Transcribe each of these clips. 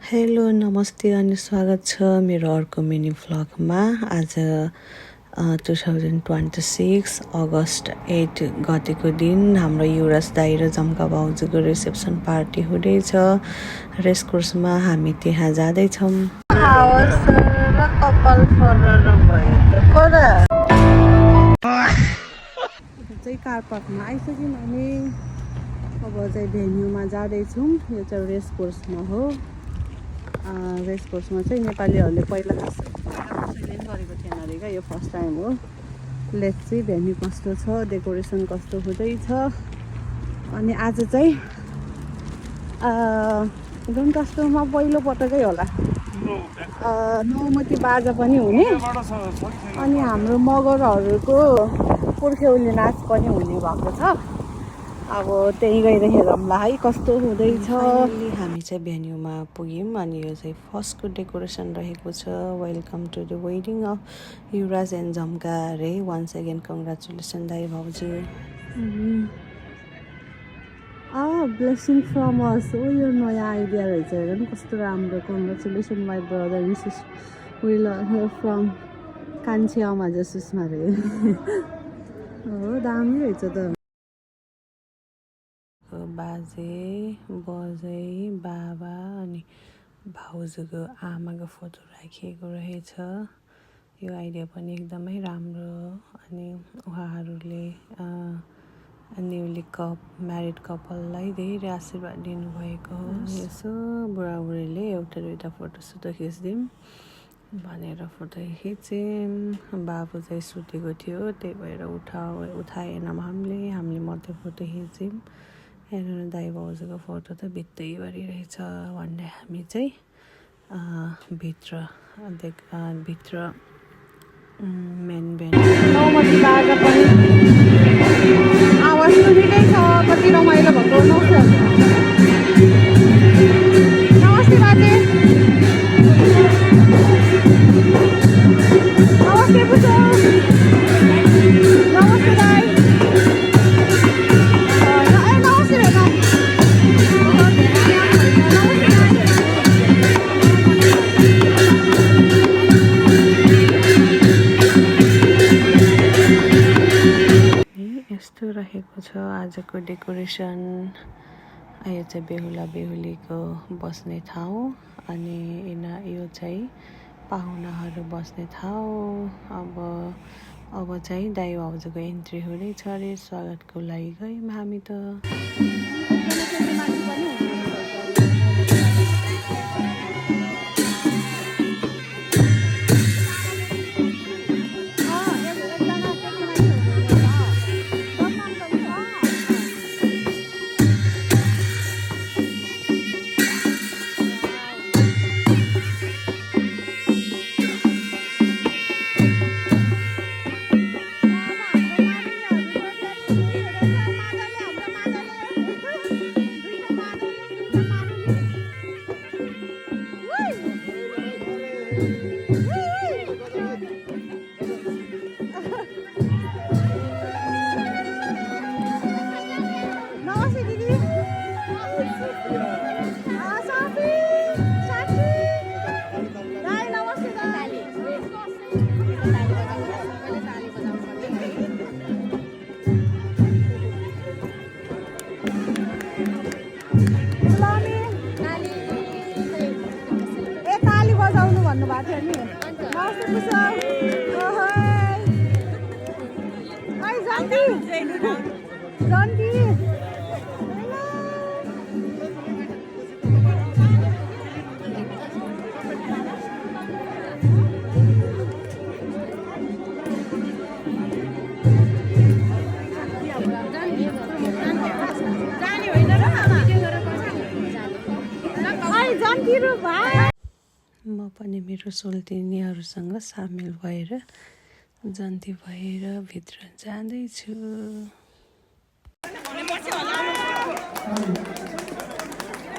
Hello नमस्ते अनि स्वागत छ मेरो अर्को मिनी भ्लगमा। आज 2026 अगस्त 8 गतेको दिन हाम्रो युवराज दाइ र जम्का भाउजूको रिसेप्सन पार्टी हुँदैछ। रेस कोर्समा हामी त्यहाँ जाँदैछौँ। चाहिँ कार पार्कमा आइसक्यौँ हामी। अब चाहिँ भेन्यूमा जाँदैछौँ। यो चाहिँ रेस कोर्समा हो। रेस कोर्समा चाहिँ नेपालीहरूले पहिला गरेको थिएन अरे क्या, यो फर्स्ट टाइम हो। लेट्स चाहिँ भेन्यू कस्तो छ, डेकोरेसन कस्तो हुँदैछ। अनि आज चाहिँ जुन कस्तोमा पहिलो पटकै होला नौमती बाजा पनि हुने, अनि हाम्रो मगरहरूको पुर्ख्यौली नाच पनि हुने भएको छ। अब त्यही गएर हेरौँला है कस्तो हुँदैछ। हामी चाहिँ भेन्यूमा पुग्यौँ अनि यो चाहिँ फर्स्टको डेकोरेसन रहेको छ। Welcome to the wedding of Yuvraj and Jamka अरे। वान्स अगेन कङ्ग्रेचुलेसन दाइ भाउजू। ब्लेसिङ फ्रम अस। ओ यो नयाँ आइडिया रहेछ, हेर न कस्तो राम्रो। Congratulation my brother and sister will from कान्छी आमा जसुसमा रे। हो दामी रहेछ त। बाजे बजै बाबा अनि भाउजूको आमाको फोटो राखिएको रहेछ। यो आइडिया पनि एकदमै राम्रो। अनि उहाँहरूले न्युली म्यारिड कपाललाई धेरै आशीर्वाद दिनुभएको हो। यसो बुढाबुढीले एउटा दुइटा फोटो खिचिदिउँ भनेर फोटो खिच्यौँ। बाबु चाहिँ सुतेको थियो, त्यही भएर उठाएन हामीले मात्रै फोटो खिच्यौँ। हेर्नु दाइ भाउजूको फोटो त भित्तैभरि रहेछ। भन्ने हामी चाहिँ भित्र मेन नौमती बाजा पनि आवाज सुनिँदै छ। कति रमाइलो भएको नमस्ते बाजे। नमस्ते पुजो। नमस्ते दाइ। यस्तो रहेको छ आजको डेकोरेसन। यो चाहिँ बेहुला बेहुलीको बस्ने ठाउँ अनि यो चाहिँ पाहुनाहरू बस्ने ठाउँ। अब चाहिँ दाइ भाउजूको एन्ट्री हुँदैछ अरे। स्वागतको लागि गयौँ हामी त। म पनि मेरो सोल्टिनीहरूसँग सामेल भएर जन्ती भएर भित्र जाँदैछु।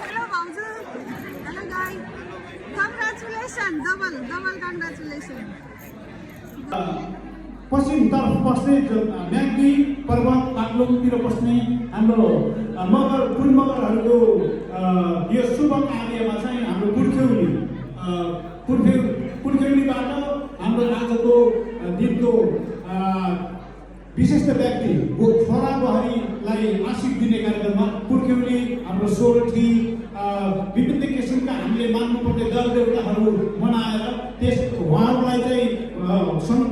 हेलो भाउजू। हेलो दाइ। कङ्ग्रेचुलेसन। Double congratulation. पश्चिमतर्फ बस्ने म्याग्दी पर्वत बाग्लुङतिर बस्ने हाम्रो मगरहरूको यो शुभ कार्यमा चाहिँ हाम्रो पुर्ख्यौली विशिष्ट व्यक्ति छोरा बुहारीलाई आशिक दिने कार्यक्रममा पुर्ख्यौली हाम्रो सोरठी विभिन्न किसिमका हामीले मान्नुपर्ने दल देवताहरू मनाएर त्यस उहाँहरूलाई चाहिँ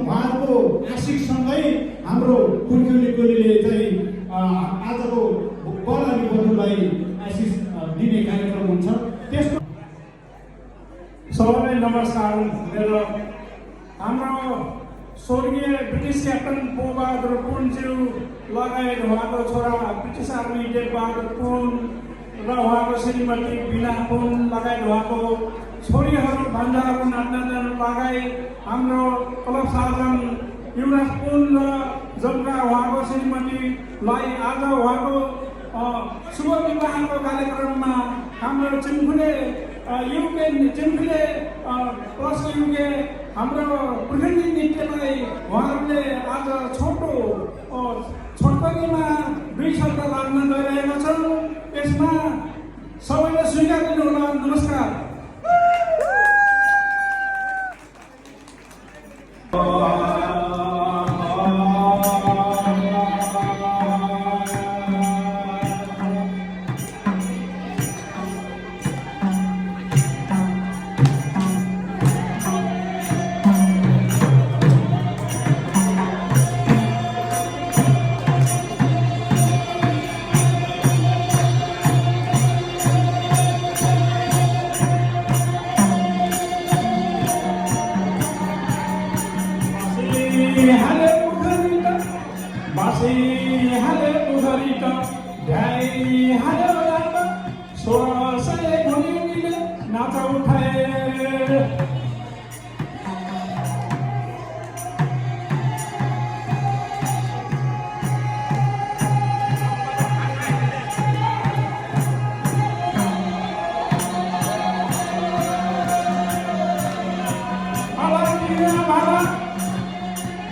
उहाँहरूको आशिकसँगै हाम्रो पुर्ख्यौली टोलीले चाहिँ आजको वर अनि वधुलाई आशिष दिने कार्यक्रम हुन्छ। त्यसको सबैलाई नमस्कार। मेरो हाम्रो स्वर्गीय ब्रिटिस क्याप्टन पोबहादुर पुनज्यू लगायत उहाँको छोरा ब्रिटिस आर्मी टेकबहादुर पुन र उहाँको श्रीमती बिना पुन लगायत उहाँको छोरीहरू भान्जाहरू नाच्न लगायत हाम्रो क्लब सार्जन युवराज पुन र जम्का उहाँको श्रीमतीलाई आज उहाँको शुभ विवाहको कार्यक्रममा हाम्रो चिम्फुले चिम्फुले प्लस युके हाम्रो पुर्खेली नृत्यलाई उहाँहरूले आज छोटकरीमा 2 शब्द लाग्न गइरहेका छन्। यसमा सबैले स्वीकार गर्नुहोला। नमस्कार।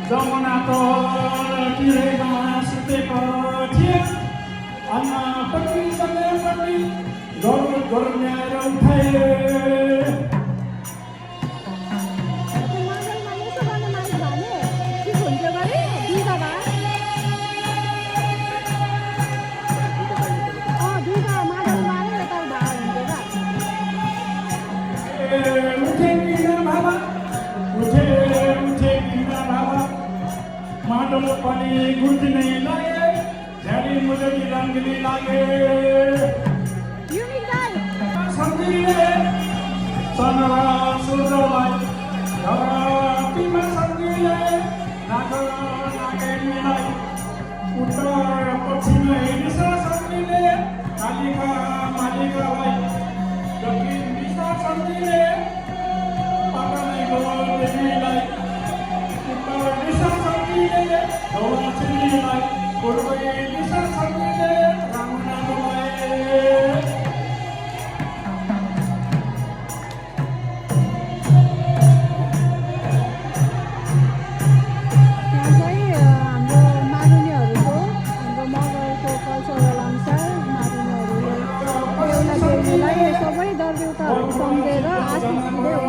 जमुना तो तिरेमा सुतेको थिए पट्टी सँगै पट्टी गरौँ ल्याएर उठाए। माटो पनि गुड्नै लागे झ्याडी मुजडी रङ्गली लागे सम्झिले चन्द्र सूर्यलाई तिम्रो सम्झिले नागेनीलाई उत्तर पश्चिम दिशा सम्झिले कालिका मालिकालाई दक्षिण दिशा सम्झिले पाटनको देवीलाई उत्तर दिशा सम्झिले धौला चिनीलाई पूर्व दिशा सम्झिले रामनाथलाई। सम्झेर आशिष दिँदै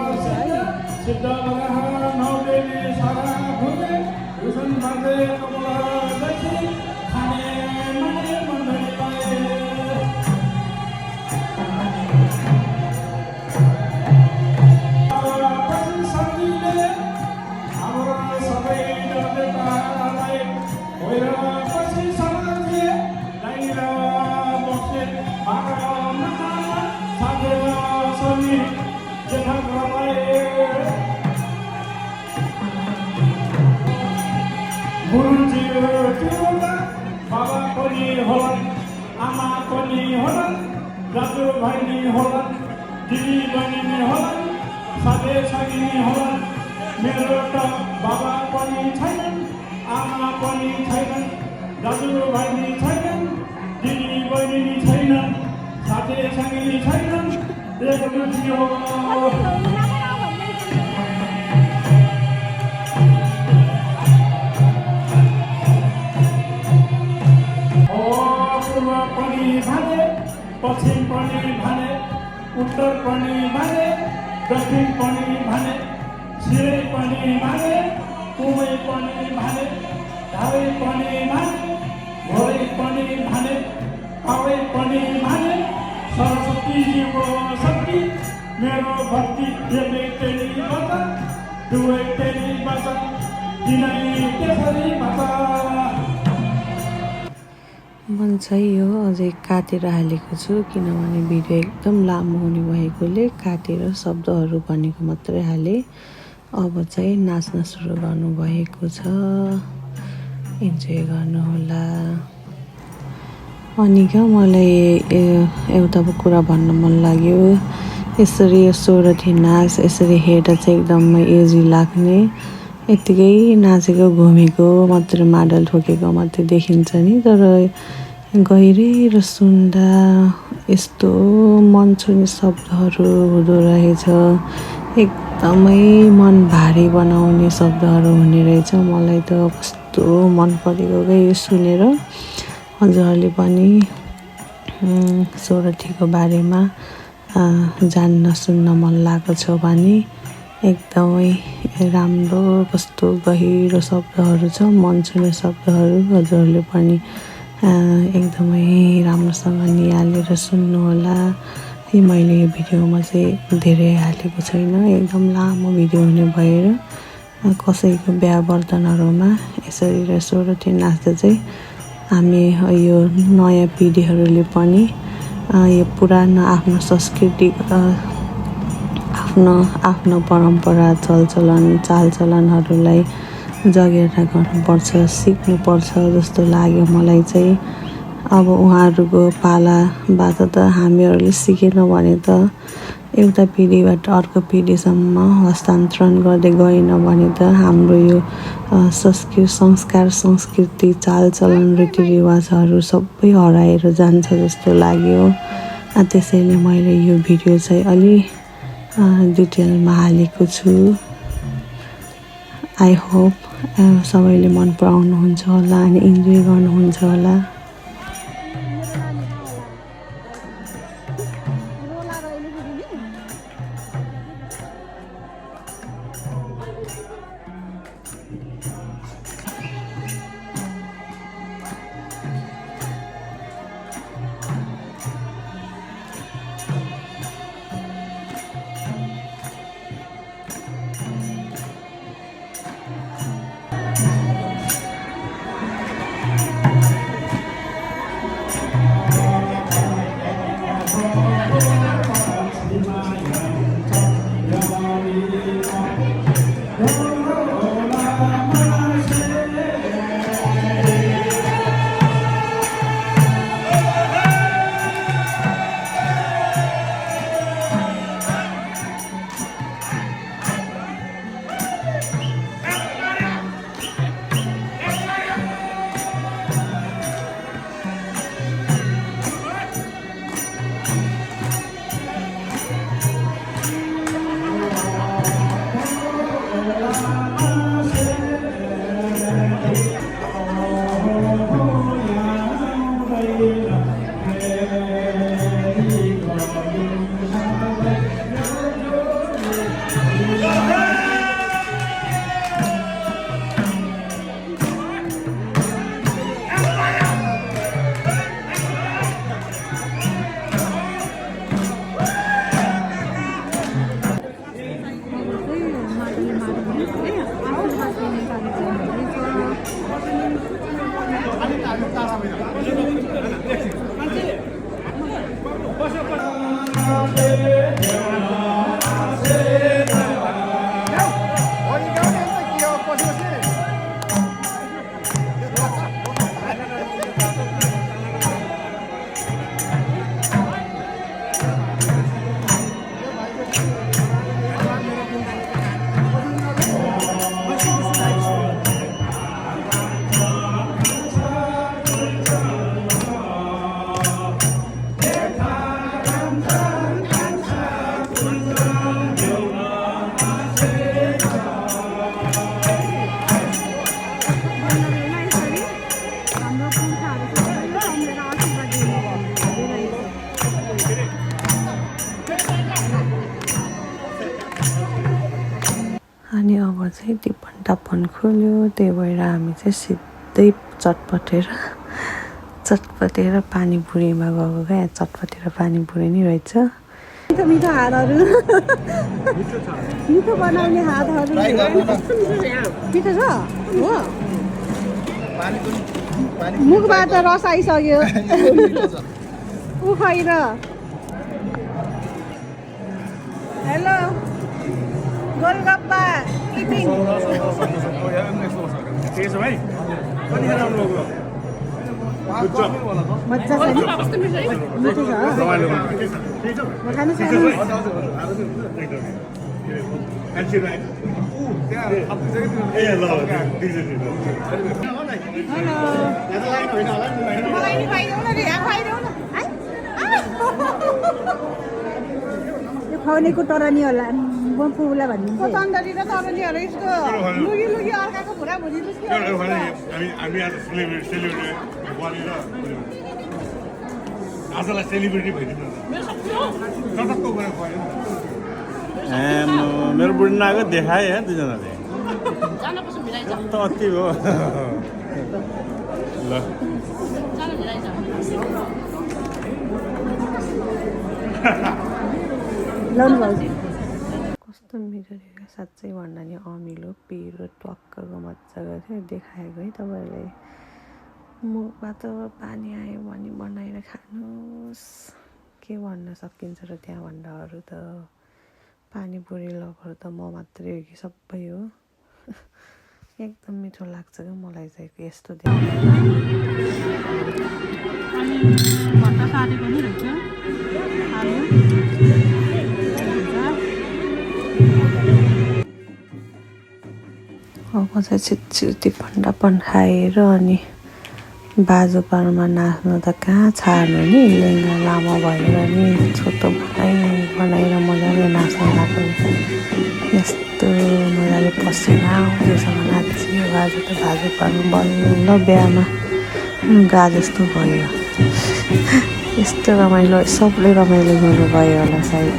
हुनुहुन्छ है। बाबा पनि होलान्, आमा पनि होलान्, दाजु भाइ नि होलान्, दिदी बहिनी नि होलान्, साथी सङ्गी होलान्। मेरो त बाबा पनि छैनन्, आमा पनि छैनन्, दाजु भाइ नि छैनन्, दिदी बहिनी नि छैनन्, साथी सङ्गी नि छैनन्। एक थियो पश्चिम पनि भने, उत्तर पनि भने, दक्षिण पनि भने, सिरै पनि भने, कुमै पनि भने, धावै पनि माने भोरै पनि भने आबै पनि भने सरस्वतीजीको शक्ति मेरो भक्ति एकै तेरी वचन दुवै तेरी वचन तिनै त्यसरी वचन। मन चाहिँ यो अझै काटेर हालेको छु किनभने भिडियो एकदम लामो हुने भएकोले काटेर शब्दहरू भनेको मात्रै हालेँ। अब चाहिँ नाच्न सुरु गर्नुभएको छ, इन्जोय गर्नुहोला। अनि क्या मलाई एउटा कुरा भन्न मन लाग्यो, यसरी सोरठी नाच यसरी हेर्दा चाहिँ एकदमै इजी लाग्ने, यत्तिकै नाचेको घुमेको मात्रै माडल ठोकेको मात्रै देखिन्छ नि, तर गहिरेर सुन्दा यस्तो मन छुने शब्दहरू हुँदो रहेछ, एकदमै मन भारी बनाउने शब्दहरू हुने रहेछ। मलाई त कस्तो मन परेको क्या यो सुनेर। हजुरहरूले पनि सोरठीको बारेमा जान्न सुन्न मन लागेको छ भने एकदमै राम्रो, कस्तो गहिरो शब्दहरू छ, मन छुने शब्दहरू। हजुरहरूले पनि एकदमै राम्रोसँग निहालेर सुन्नुहोला। मैले यो भिडियोमा चाहिँ धेरै हालेको छैन, एकदम लामो भिडियो हुने भएर कसैको बिहा बर्तनहरूमा यसरी सोरठी नाच्दा चाहिँ हामी यो नयाँ पिँढीहरूले पनि यो पुरानो आफ्नो संस्कृति आफ्नो परम्परा चलचलन चालचलनहरूलाई जगेर गर्नुपर्छ, सिक्नुपर्छ जस्तो लाग्यो मलाई चाहिँ। अब उहाँहरूको पालाबाट त हामीहरूले सिकेन भने त एउटा पिँढीबाट अर्को पिँढीसम्म हस्तान्तरण गर्दै गएन भने त हाम्रो यो संस्कार संस्कृति चालचलन रीतिरिवाजहरू सबै हराएर जान्छ जस्तो लाग्यो। त्यसैले मैले यो भिडियो चाहिँ अलि डिटेलमा हालेको छु। आई होप सबैले मन पराउनुहुन्छ होला अनि इन्जोय गर्नुहुन्छ होला। अनि अब चाहिँ टिप्पण टाप्पण खोल्यो, त्यही भएर हामी चाहिँ सिधै चटपटेर पानीपुरीमा गएको क्या चटपटेर पानीपुरी नै रहेछ मिठो मिठो हातहरू मिठो बनाउने हातहरू मिठो छ हो मुखबाट रस आइसक्यो उखाएर हेलो गोलगप्पा इटिङ मजा छ नि मिठो छ म खानु सक्छु यो खुवाउनेको टरनी होला फुला भनिदिन्छ तन्दरी र तरनीहरू यसको लुगी लुगी अर्काको भुरा भुरी आजलाई सेलिब्रेटी भइदिनु मेरो बुढी नआएको देखाएँ है दुईजनाले त अति हो ल कस्तो मिठो थियो साँच्चै भन्दा नि अमिलो पिरो टक्कको मजाको थियो देखाएको है तपाईँहरूलाई मुखबाट पानी आयो भने बनाएर खानुहोस् के भन्न सकिन्छ र त्यहाँभन्दा अरू त पानीपुरी लभर त म मात्रै हो कि सबै हो एकदम मिठो लाग्छ क्या मलाई चाहिँ यस्तो अब चाहिँ छिटछिटी पन्डापन खाएर अनि बाजुपारमा नाच्नु त कहाँ छाड्नु नि लेङ्गा लामो भएर नि छोटो बनाएर मजाले नाच्न लाग्यो यस्तो मजाले पसिना आउँदैसँग नाच्यो बाजु त बाजुपारमा बल्ल बिहामा गा जस्तो भयो यस्तो रमाइलो सबले रमाइलो गर्नुभयो होला सायद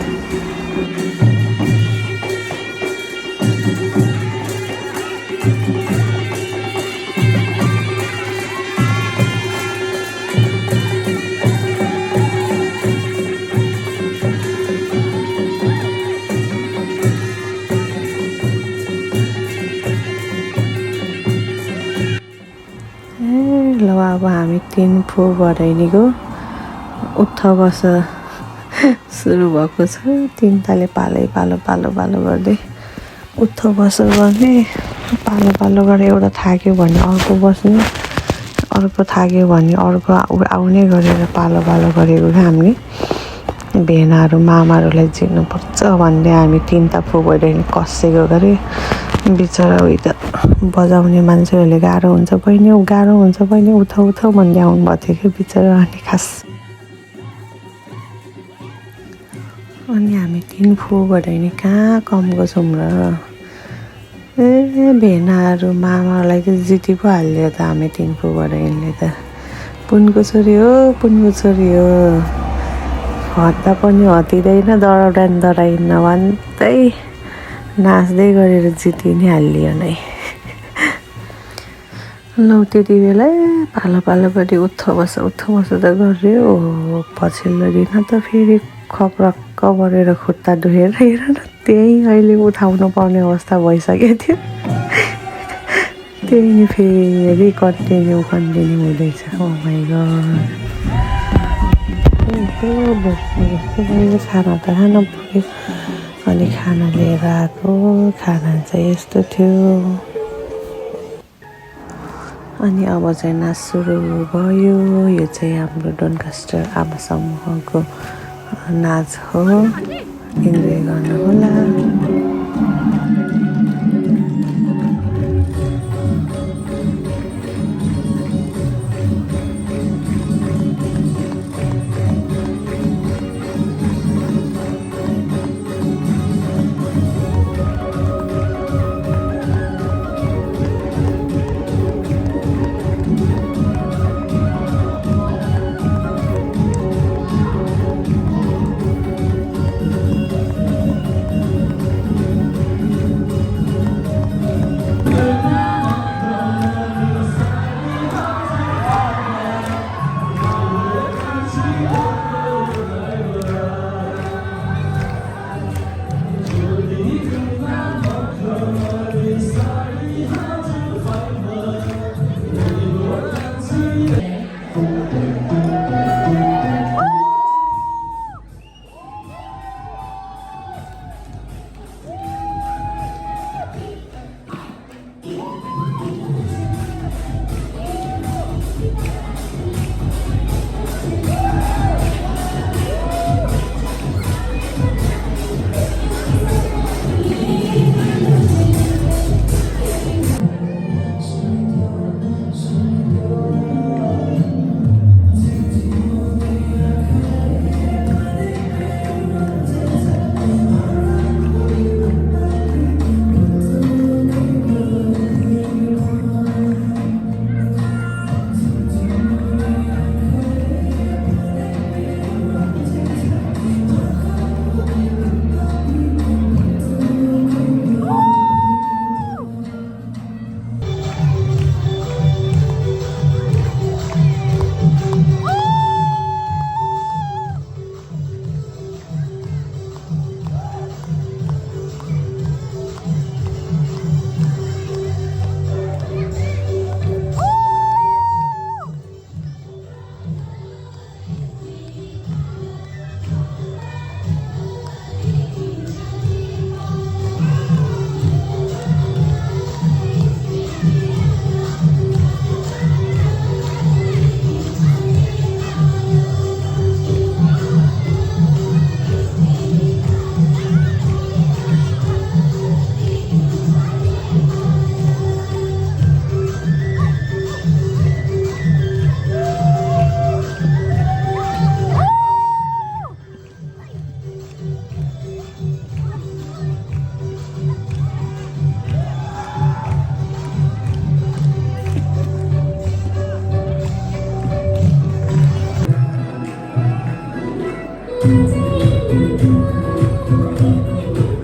अब हामी 3 फो भदैनीको उठ बस सुरु भएको छ 3 ताले पालो गर्दै उठ बस गर्ने पालो गरेर एउटा थाक्यो भने अर्को बस्ने अर्को थाक्यो भने अर्को आउने गरेर पालो गरेको क्या हामीले भेनाहरू मामाहरूलाई जित्नुपर्छ भन्दै हामी 3 फो भदैनी कसेको गरे बिचरा उयो त बजाउने मान्छेहरूले गाह्रो हुन्छ बहिनी उठ भन्दै आउनुभएको थियो कि बिचरा अनि खास अनि हामी 3 फो भदैनी कहाँ कमको छौँ र भेनाहरू मामालाई त जिति पो हाल्यो त हामी 3 फो भदैनीले त पुनको छोरी हो हत्ता पनि हतिँदैन डराइन्न भन्दै नाच्दै गरेर जिति नै हालियो नै ल त्यति बेला पालोपट्टि उठ बस त गऱ्यो पछिल्लो दिन त फेरि खप्रक्क गरेर खुट्टा दुखेर हेर न त्यही अहिले उठाउनु पर्ने अवस्था भइसकेको थियो त्यही नि फेरि कन्टिन्यू हुँदैछ ओ माइ गड खाना त खान पुग्यो अनि खाना लिएर आएको खाना चाहिँ यस्तो थियो अनि अब चाहिँ नाच सुरु भयो यो चाहिँ हाम्रो डोनकास्टर आमा समूहको नाच हो इन्जोय गर्नु होला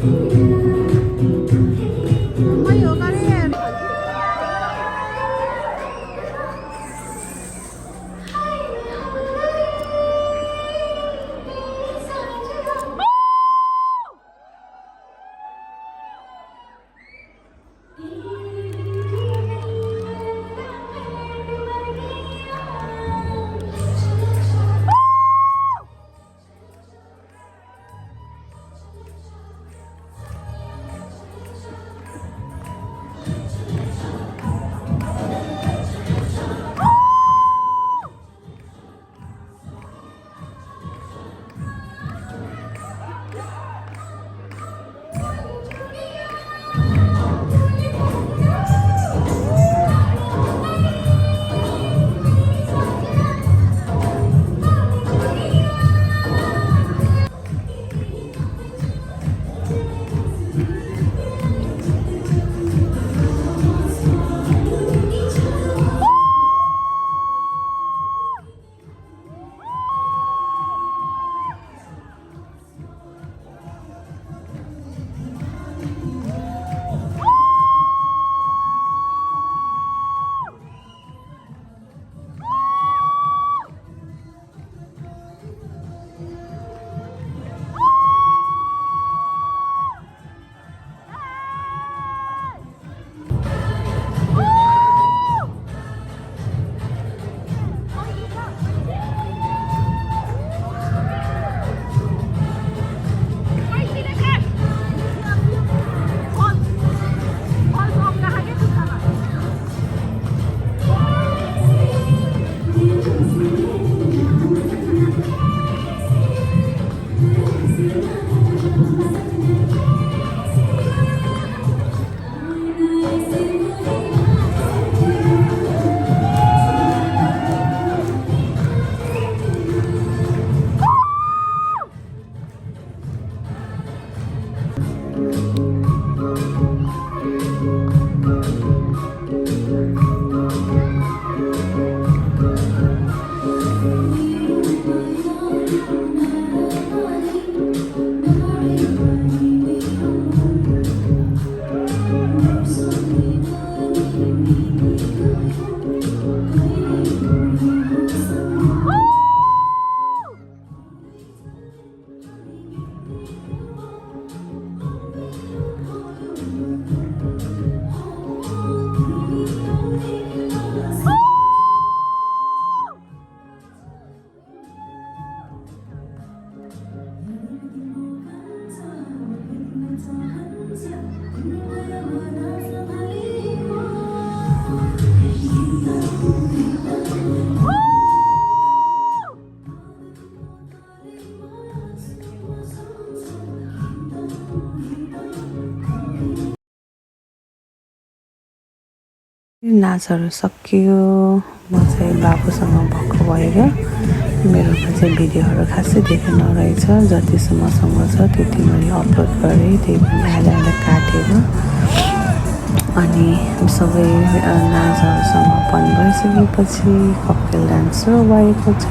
엄마 요가를 해. नाचहरू सकियो म चाहिँ बाबुसँग भक्क भएर मेरोमा चाहिँ भिडियोहरू खासै देखेन रहेछ जतिसम्म मसँग छ त्यति मैले अपलोड गरेँ त्यही पनि आधा काटेर अनि सबै नाचहरू समापन भइसकेपछि कपिल डान्स सुरु भएको छ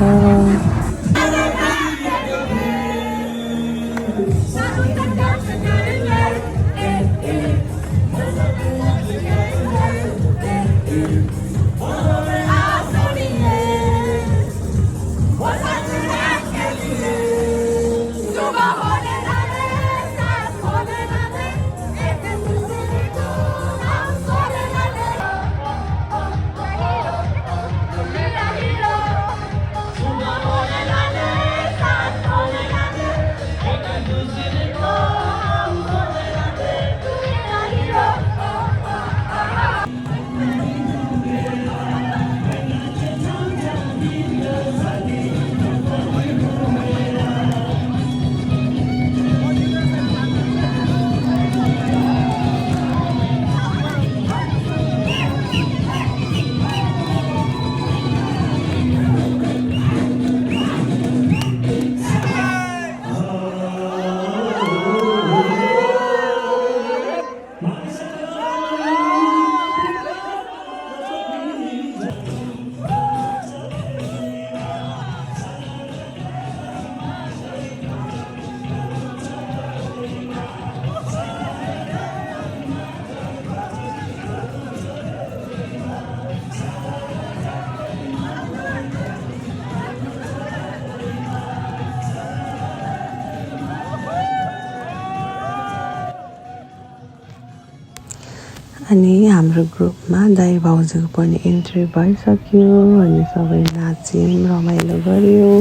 अनि हाम्रो ग्रुपमा दाइ भाउजूको पनि इन्ट्री भइसक्यो अनि सबै नाच्यौँ रमाइलो गऱ्यौँ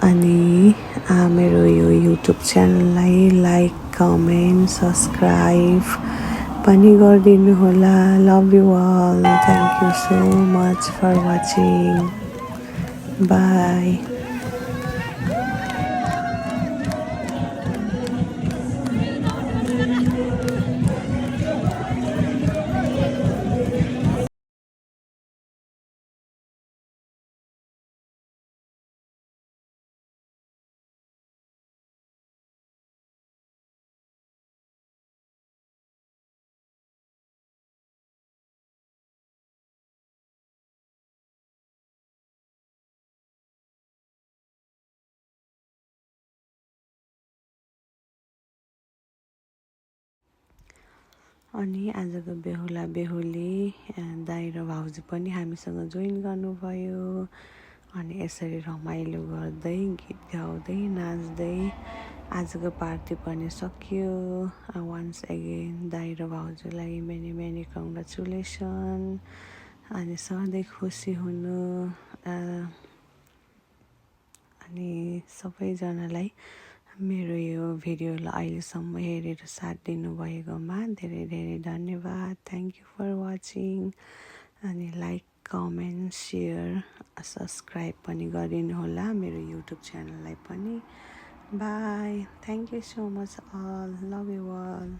अनि मेरो यो युट्युब च्यानललाई लाइक कमेन्ट सब्सक्राइब पनि गरिदिनु होला love you all thank you so much for watching bye अनि आजको बेहुला बेहुली दाइ र भाउजू पनि हामीसँग जोइन गर्नुभयो अनि यसरी रमाइलो गर्दै गीत गाउँदै नाच्दै आजको पार्टी पनि सकियो वान्स अगेन दाइ र भाउजूलाई मेनी मेनी कङ्ग्रेचुलेसन अनि सधैँ खुसी हुनु अनि सबैजनालाई मेरो यो भिडियोलाई अहिलेसम्म हेरेर साथ दिनुभएकोमा धेरै धेरै धन्यवाद थ्याङ्क यू फर वाचिङ अनि लाइक कमेन्ट सेयर सब्सक्राइब पनि गरिदिनु होला मेरो युट्युब च्यानललाई पनि bye thank you so much all love you all